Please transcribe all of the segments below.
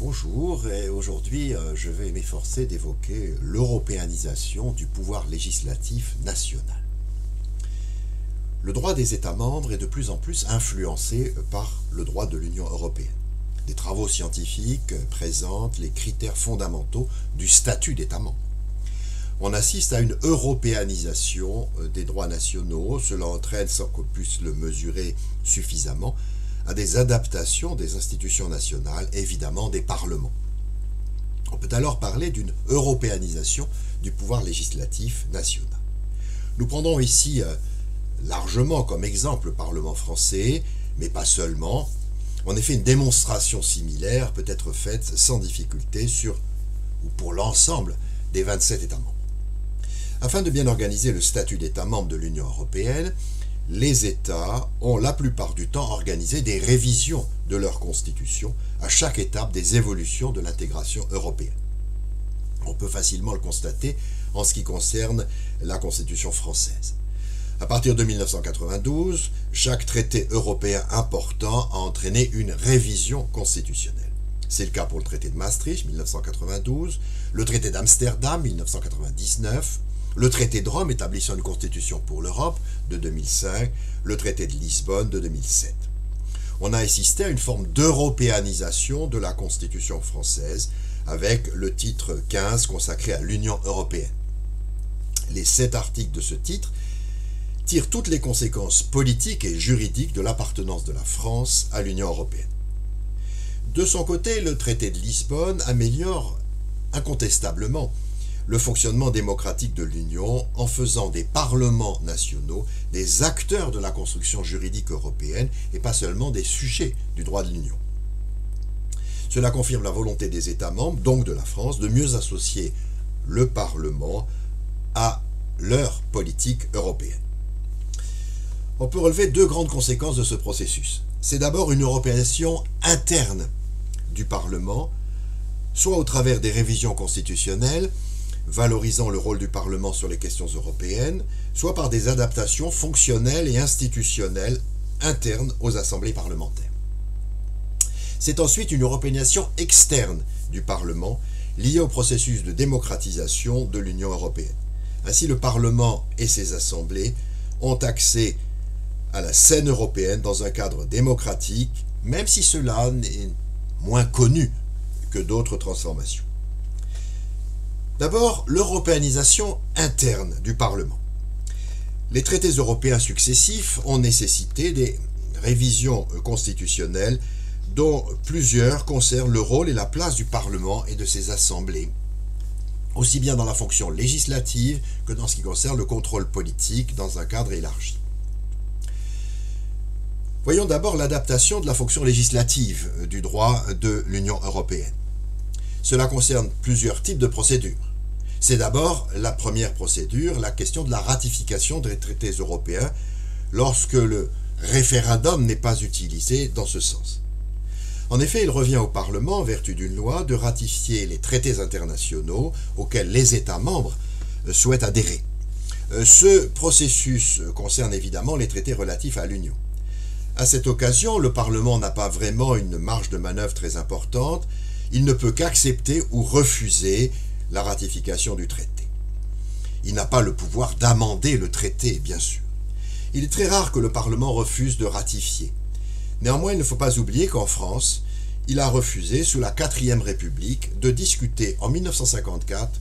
Bonjour, et aujourd'hui je vais m'efforcer d'évoquer l'européanisation du pouvoir législatif national. Le droit des États membres est de plus en plus influencé par le droit de l'Union européenne. Des travaux scientifiques présentent les critères fondamentaux du statut d'État membre. On assiste à une européanisation des droits nationaux, cela entraîne, sans qu'on puisse le mesurer suffisamment, à des adaptations des institutions nationales, évidemment des parlements. On peut alors parler d'une européanisation du pouvoir législatif national. Nous prendrons ici largement comme exemple le Parlement français, mais pas seulement. En effet, une démonstration similaire peut être faite sans difficulté sur ou pour l'ensemble des 27 États membres. Afin de bien organiser le statut d'État membre de l'Union européenne, les États ont la plupart du temps organisé des révisions de leur constitution à chaque étape des évolutions de l'intégration européenne. On peut facilement le constater en ce qui concerne la Constitution française. À partir de 1992, chaque traité européen important a entraîné une révision constitutionnelle. C'est le cas pour le traité de Maastricht, 1992, le traité d'Amsterdam, 1999, le traité de Rome établissant une constitution pour l'Europe de 2005, le traité de Lisbonne de 2007. On a assisté à une forme d'européanisation de la constitution française avec le titre 15 consacré à l'Union européenne. Les 7 articles de ce titre tirent toutes les conséquences politiques et juridiques de l'appartenance de la France à l'Union européenne. De son côté, le traité de Lisbonne améliore incontestablement le fonctionnement démocratique de l'Union en faisant des parlements nationaux des acteurs de la construction juridique européenne et pas seulement des sujets du droit de l'Union. Cela confirme la volonté des États membres, donc de la France, de mieux associer le Parlement à leur politique européenne. On peut relever 2 grandes conséquences de ce processus. C'est d'abord une européanisation interne du Parlement, soit au travers des révisions constitutionnelles, valorisant le rôle du Parlement sur les questions européennes, soit par des adaptations fonctionnelles et institutionnelles internes aux assemblées parlementaires. C'est ensuite une européanisation externe du Parlement, liée au processus de démocratisation de l'Union européenne. Ainsi, le Parlement et ses assemblées ont accès à la scène européenne dans un cadre démocratique, même si cela est moins connu que d'autres transformations. D'abord, l'européanisation interne du Parlement. Les traités européens successifs ont nécessité des révisions constitutionnelles dont plusieurs concernent le rôle et la place du Parlement et de ses assemblées, aussi bien dans la fonction législative que dans ce qui concerne le contrôle politique dans un cadre élargi. Voyons d'abord l'adaptation de la fonction législative du droit de l'Union européenne. Cela concerne plusieurs types de procédures. C'est d'abord la première procédure, la question de la ratification des traités européens lorsque le référendum n'est pas utilisé dans ce sens. En effet, il revient au Parlement, en vertu d'une loi, de ratifier les traités internationaux auxquels les États membres souhaitent adhérer. Ce processus concerne évidemment les traités relatifs à l'Union. À cette occasion, le Parlement n'a pas vraiment une marge de manœuvre très importante. Il ne peut qu'accepter ou refuser la ratification du traité. Il n'a pas le pouvoir d'amender le traité, bien sûr. Il est très rare que le Parlement refuse de ratifier. Néanmoins, il ne faut pas oublier qu'en France, il a refusé, sous la 4e République, de discuter en 1954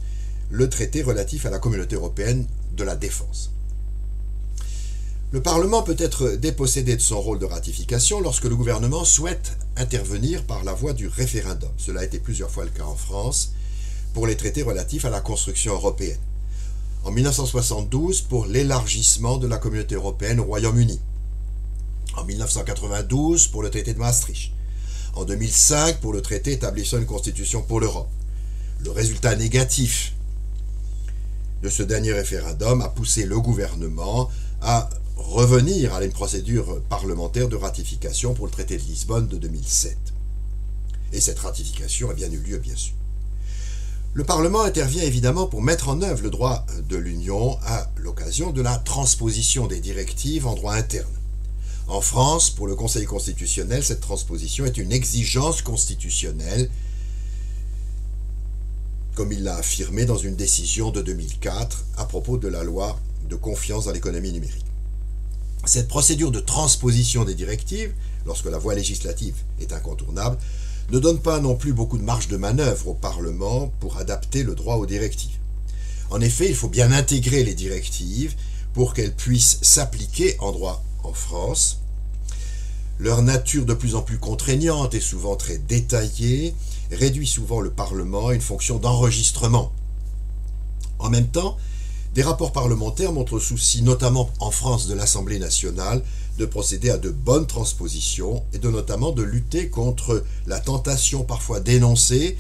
le traité relatif à la Communauté européenne de la défense. Le Parlement peut être dépossédé de son rôle de ratification lorsque le gouvernement souhaite intervenir par la voie du référendum. Cela a été plusieurs fois le cas en France pour les traités relatifs à la construction européenne. En 1972, pour l'élargissement de la Communauté européenne au Royaume-Uni. En 1992, pour le traité de Maastricht. En 2005, pour le traité établissant une constitution pour l'Europe. Le résultat négatif de ce dernier référendum a poussé le gouvernement à revenir à une procédure parlementaire de ratification pour le traité de Lisbonne de 2007. Et cette ratification a bien eu lieu, bien sûr. Le Parlement intervient évidemment pour mettre en œuvre le droit de l'Union à l'occasion de la transposition des directives en droit interne. En France, pour le Conseil constitutionnel, cette transposition est une exigence constitutionnelle comme il l'a affirmé dans une décision de 2004 à propos de la loi de confiance dans l'économie numérique. Cette procédure de transposition des directives, lorsque la voie législative est incontournable, ne donne pas non plus beaucoup de marge de manœuvre au Parlement pour adapter le droit aux directives. En effet, il faut bien intégrer les directives pour qu'elles puissent s'appliquer en droit en France. Leur nature de plus en plus contraignante et souvent très détaillée réduit souvent le Parlement à une fonction d'enregistrement. En même temps, des rapports parlementaires montrent le souci, notamment en France de l'Assemblée nationale, de procéder à de bonnes transpositions et notamment de lutter contre la tentation parfois dénoncée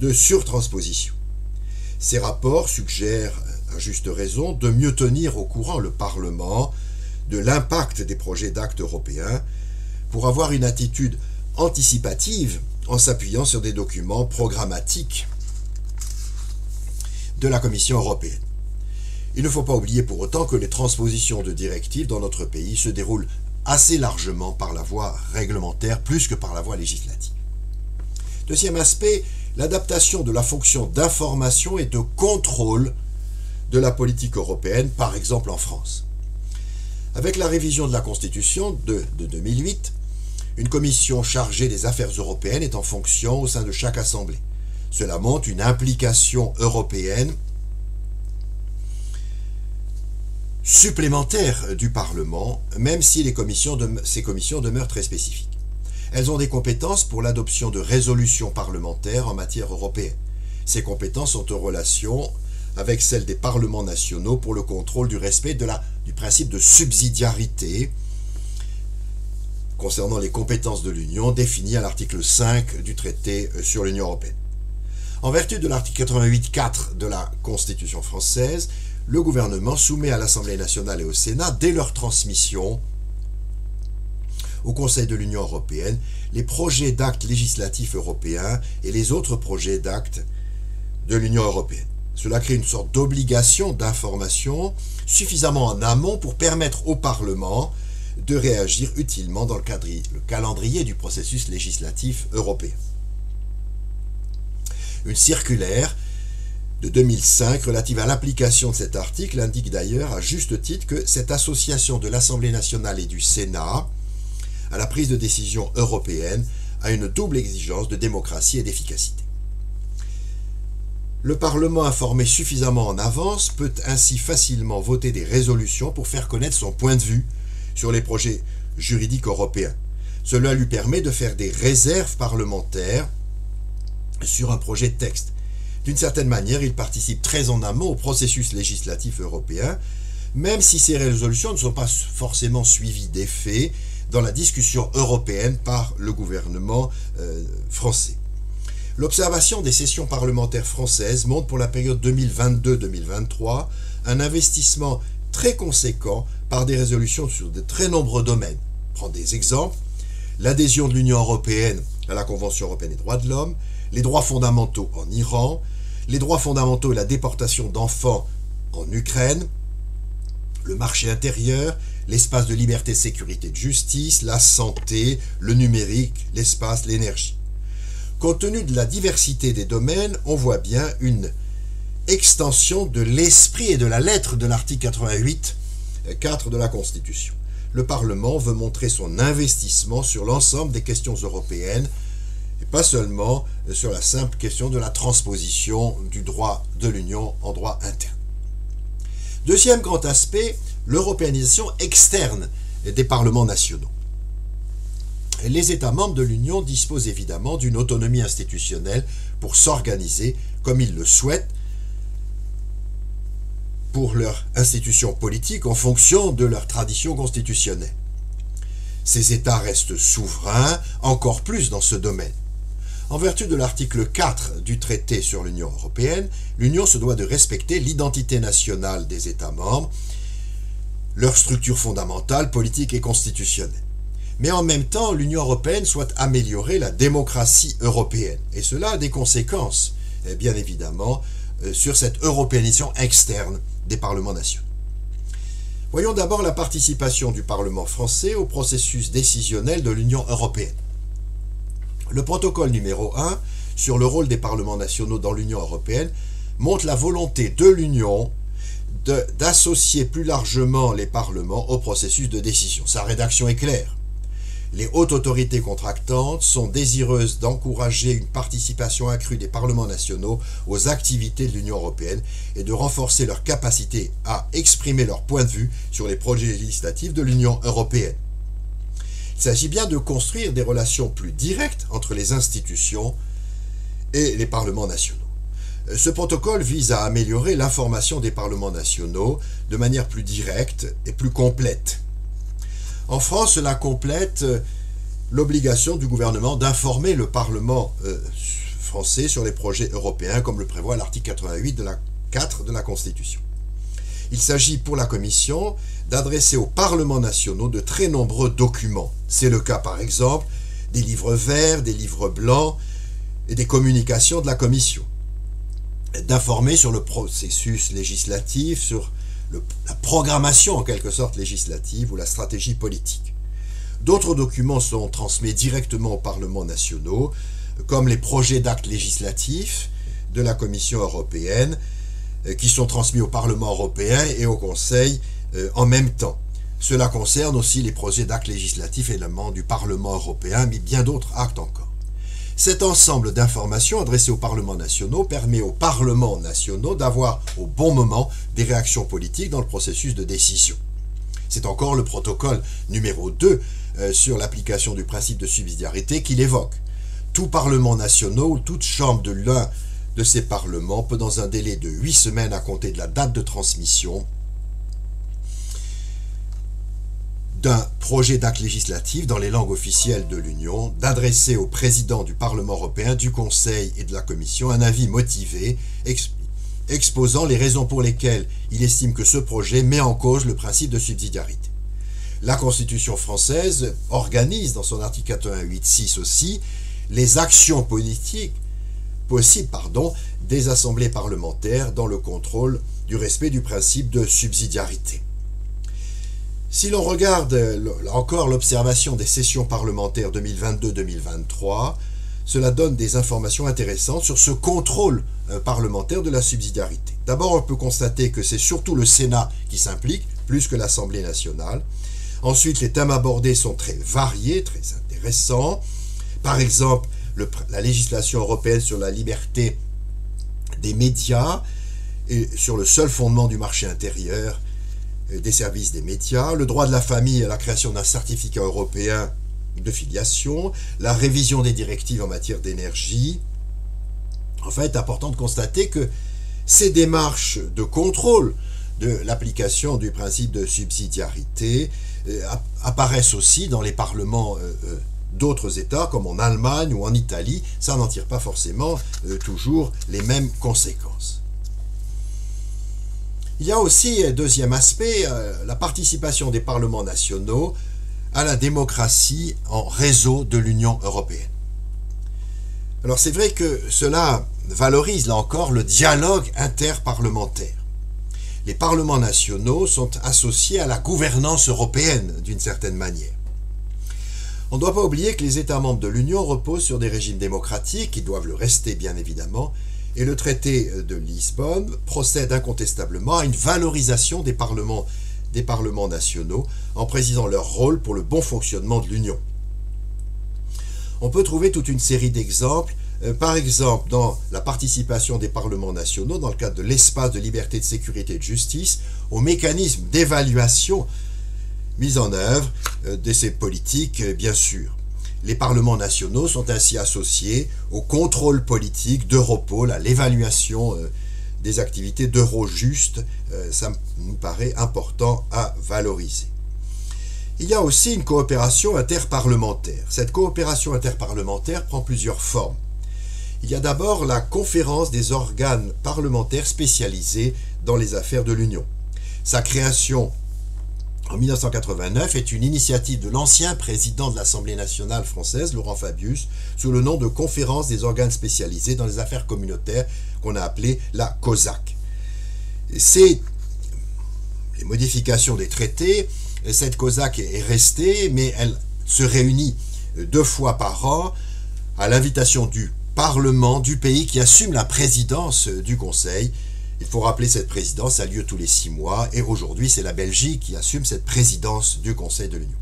de surtransposition. Ces rapports suggèrent, à juste raison, de mieux tenir au courant le Parlement de l'impact des projets d'actes européens pour avoir une attitude anticipative en s'appuyant sur des documents programmatiques de la Commission européenne. Il ne faut pas oublier pour autant que les transpositions de directives dans notre pays se déroulent assez largement par la voie réglementaire plus que par la voie législative. Deuxième aspect, l'adaptation de la fonction d'information et de contrôle de la politique européenne, par exemple en France. Avec la révision de la Constitution de 2008, une commission chargée des affaires européennes est en fonction au sein de chaque assemblée. Cela montre une implication européenne supplémentaire du Parlement, même si ces commissions demeurent très spécifiques. Elles ont des compétences pour l'adoption de résolutions parlementaires en matière européenne. Ces compétences sont en relation avec celles des parlements nationaux pour le contrôle du respect du principe de subsidiarité concernant les compétences de l'Union définies à l'article 5 du traité sur l'Union européenne. En vertu de l'article 88.4 de la Constitution française, le gouvernement soumet à l'Assemblée nationale et au Sénat, dès leur transmission au Conseil de l'Union européenne, les projets d'actes législatifs européens et les autres projets d'actes de l'Union européenne. Cela crée une sorte d'obligation d'information suffisamment en amont pour permettre au Parlement de réagir utilement dans le calendrier du processus législatif européen. Une circulaire de 2005 relative à l'application de cet article indique d'ailleurs à juste titre que cette association de l'Assemblée nationale et du Sénat à la prise de décision européenne a une double exigence de démocratie et d'efficacité. Le Parlement informé suffisamment en avance peut ainsi facilement voter des résolutions pour faire connaître son point de vue sur les projets juridiques européens. Cela lui permet de faire des réserves parlementaires sur un projet de texte. D'une certaine manière, il participe très en amont au processus législatif européen, même si ces résolutions ne sont pas forcément suivies d'effet dans la discussion européenne par le gouvernement français. L'observation des sessions parlementaires françaises montre pour la période 2022-2023 un investissement très conséquent par des résolutions sur de très nombreux domaines. Prends des exemples: l'adhésion de l'Union européenne à la Convention européenne des droits de l'homme, les droits fondamentaux en Iran, les droits fondamentaux et la déportation d'enfants en Ukraine, le marché intérieur, l'espace de liberté, sécurité, de justice, la santé, le numérique, l'espace, l'énergie. Compte tenu de la diversité des domaines, on voit bien une extension de l'esprit et de la lettre de l'article 88.4 de la Constitution. Le Parlement veut montrer son investissement sur l'ensemble des questions européennes et pas seulement sur la simple question de la transposition du droit de l'Union en droit interne. Deuxième grand aspect, l'européanisation externe des parlements nationaux. Les États membres de l'Union disposent évidemment d'une autonomie institutionnelle pour s'organiser comme ils le souhaitent pour leur institution politique en fonction de leur tradition constitutionnelle. Ces États restent souverains, encore plus dans ce domaine. En vertu de l'article 4 du traité sur l'Union européenne, l'Union se doit de respecter l'identité nationale des États membres, leur structure fondamentale, politique et constitutionnelle. Mais en même temps, l'Union européenne souhaite améliorer la démocratie européenne. Et cela a des conséquences, bien évidemment, sur cette européanisation externe des parlements nationaux. Voyons d'abord la participation du Parlement français au processus décisionnel de l'Union européenne. Le protocole numéro 1 sur le rôle des parlements nationaux dans l'Union européenne montre la volonté de l'Union d'associer plus largement les parlements au processus de décision. Sa rédaction est claire. Les hautes autorités contractantes sont désireuses d'encourager une participation accrue des parlements nationaux aux activités de l'Union européenne et de renforcer leur capacité à exprimer leur point de vue sur les projets législatifs de l'Union européenne. Il s'agit bien de construire des relations plus directes entre les institutions et les parlements nationaux. Ce protocole vise à améliorer l'information des parlements nationaux de manière plus directe et plus complète. En France, cela complète l'obligation du gouvernement d'informer le Parlement français sur les projets européens, comme le prévoit l'article 88 de la 4 de la Constitution. Il s'agit pour la Commission d'adresser aux parlements nationaux de très nombreux documents. C'est le cas, par exemple, des livres verts, des livres blancs et des communications de la Commission. D'informer sur le processus législatif, sur la programmation en quelque sorte législative ou la stratégie politique. D'autres documents sont transmis directement aux parlements nationaux, comme les projets d'actes législatifs de la Commission européenne, qui sont transmis au Parlement européen et au Conseil en même temps. Cela concerne aussi les projets d'actes législatifs également du Parlement européen, mais bien d'autres actes encore. Cet ensemble d'informations adressées aux parlements nationaux permet aux parlements nationaux d'avoir au bon moment des réactions politiques dans le processus de décision. C'est encore le protocole numéro 2 sur l'application du principe de subsidiarité qu'il évoque. Tout parlement national ou toute chambre de l'un de ces parlements peut, dans un délai de 8 semaines à compter de la date de transmission d'un projet d'acte législatif dans les langues officielles de l'Union, d'adresser au président du Parlement européen, du Conseil et de la Commission un avis motivé exposant les raisons pour lesquelles il estime que ce projet met en cause le principe de subsidiarité. La Constitution française organise dans son article 88.6 aussi les actions politiques possibles des assemblées parlementaires dans le contrôle du respect du principe de subsidiarité. Si l'on regarde là encore l'observation des sessions parlementaires 2022-2023, cela donne des informations intéressantes sur ce contrôle parlementaire de la subsidiarité. D'abord, on peut constater que c'est surtout le Sénat qui s'implique, plus que l'Assemblée nationale. Ensuite, les thèmes abordés sont très variés, très intéressants. Par exemple, la législation européenne sur la liberté des médias et sur le seul fondement du marché intérieur des services des médias, le droit de la famille et la création d'un certificat européen de filiation, la révision des directives en matière d'énergie. En fait, important de constater que ces démarches de contrôle de l'application du principe de subsidiarité apparaissent aussi dans les parlements d'autres États, comme en Allemagne ou en Italie. Ça n'en tire pas forcément toujours les mêmes conséquences. Il y a aussi, deuxième aspect, la participation des parlements nationaux à la démocratie en réseau de l'Union européenne. Alors c'est vrai que cela valorise là encore le dialogue interparlementaire. Les parlements nationaux sont associés à la gouvernance européenne d'une certaine manière. On ne doit pas oublier que les États membres de l'Union reposent sur des régimes démocratiques, qui doivent le rester bien évidemment, et le traité de Lisbonne procède incontestablement à une valorisation des parlements nationaux en précisant leur rôle pour le bon fonctionnement de l'Union. On peut trouver toute une série d'exemples, par exemple dans la participation des parlements nationaux dans le cadre de l'espace de liberté, de sécurité et de justice aux mécanismes d'évaluation mis en œuvre de ces politiques, bien sûr. Les parlements nationaux sont ainsi associés au contrôle politique d'Europol, à l'évaluation des activités d'Eurojust. Ça nous paraît important à valoriser. Il y a aussi une coopération interparlementaire. Cette coopération interparlementaire prend plusieurs formes. Il y a d'abord la conférence des organes parlementaires spécialisés dans les affaires de l'Union. Sa création en 1989 est une initiative de l'ancien président de l'Assemblée nationale française, Laurent Fabius, sous le nom de Conférence des organes spécialisés dans les affaires communautaires, qu'on a appelé la COSAC. C'est les modifications des traités. Cette COSAC est restée, mais elle se réunit 2 fois par an à l'invitation du Parlement du pays qui assume la présidence du Conseil. Il faut rappeler, cette présidence a lieu tous les 6 mois et aujourd'hui c'est la Belgique qui assume cette présidence du Conseil de l'Union.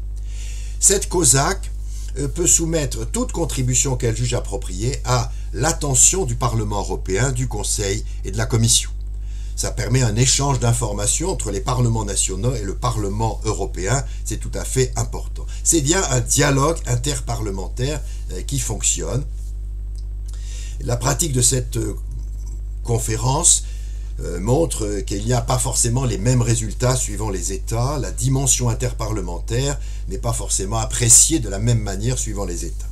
Cette COSAC peut soumettre toute contribution qu'elle juge appropriée à l'attention du Parlement européen, du Conseil et de la Commission. Ça permet un échange d'informations entre les parlements nationaux et le Parlement européen, c'est tout à fait important. C'est bien un dialogue interparlementaire qui fonctionne. La pratique de cette conférence montre qu'il n'y a pas forcément les mêmes résultats suivant les États. La dimension interparlementaire n'est pas forcément appréciée de la même manière suivant les États.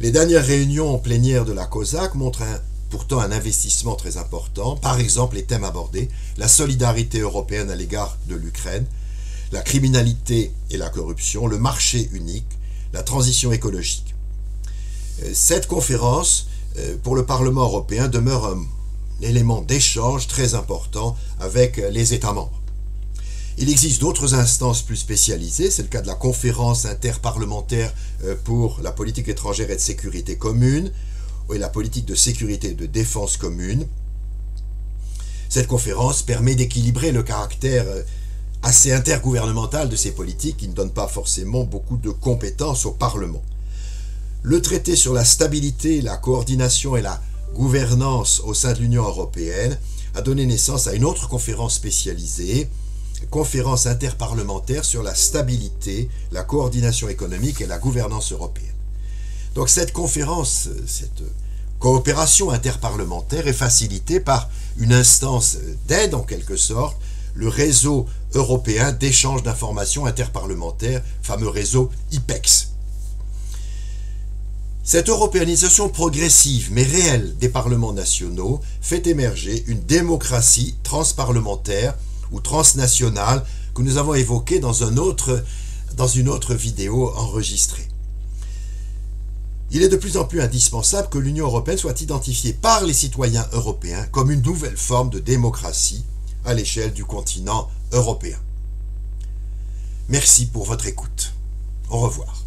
Les dernières réunions plénières de la COSAC montrent pourtant un investissement très important. Par exemple, les thèmes abordés: la solidarité européenne à l'égard de l'Ukraine, la criminalité et la corruption, le marché unique, la transition écologique. Cette conférence, pour le Parlement européen, demeure un élément d'échange très important avec les États membres. Il existe d'autres instances plus spécialisées, c'est le cas de la conférence interparlementaire pour la politique étrangère et de sécurité commune, et la politique de sécurité et de défense commune. Cette conférence permet d'équilibrer le caractère assez intergouvernemental de ces politiques qui ne donnent pas forcément beaucoup de compétences au Parlement. Le traité sur la stabilité, la coordination et la gouvernance au sein de l'Union européenne a donné naissance à une autre conférence spécialisée, conférence interparlementaire sur la stabilité, la coordination économique et la gouvernance européenne. Donc cette conférence, cette coopération interparlementaire est facilitée par une instance d'aide en quelque sorte, le réseau européen d'échange d'informations interparlementaires, fameux réseau IPEX. Cette européanisation progressive mais réelle des parlements nationaux fait émerger une démocratie transparlementaire ou transnationale que nous avons évoquée dans une autre vidéo enregistrée. Il est de plus en plus indispensable que l'Union européenne soit identifiée par les citoyens européens comme une nouvelle forme de démocratie à l'échelle du continent européen. Merci pour votre écoute. Au revoir.